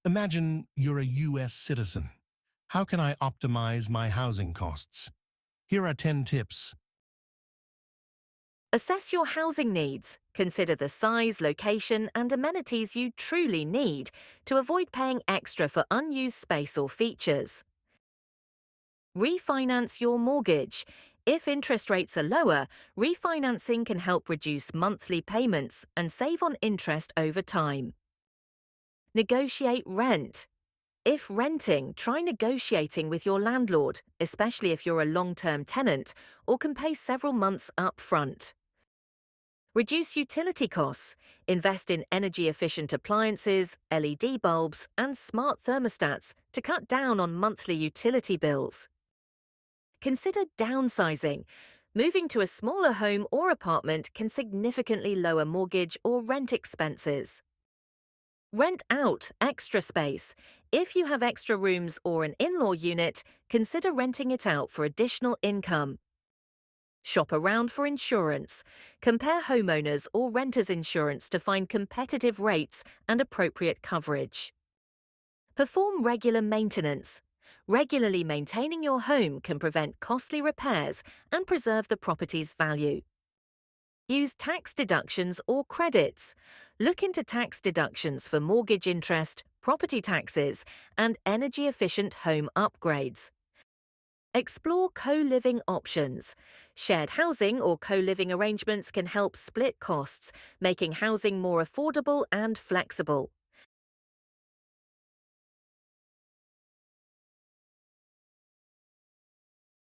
Imagine you're a US citizen. How can I optimize my housing costs? Here are 10 tips. Assess your housing needs. Consider the size, location, and amenities you truly need to avoid paying extra for unused space or features. Refinance your mortgage. If interest rates are lower, refinancing can help reduce monthly payments and save on interest over time. Negotiate rent. If renting, try negotiating with your landlord, especially if you're a long-term tenant or can pay several months up front. Reduce utility costs. Invest in energy-efficient appliances, LED bulbs, and smart thermostats to cut down on monthly utility bills. Consider downsizing. Moving to a smaller home or apartment can significantly lower mortgage or rent expenses. Rent out extra space. If you have extra rooms or an in-law unit, consider renting it out for additional income. Shop around for insurance. Compare homeowners or renters insurance to find competitive rates and appropriate coverage. Perform regular maintenance. Regularly maintaining your home can prevent costly repairs and preserve the property's value. Use tax deductions or credits. Look into tax deductions for mortgage interest, property taxes, and energy-efficient home upgrades. Explore co-living options. Shared housing or co-living arrangements can help split costs, making housing more affordable and flexible.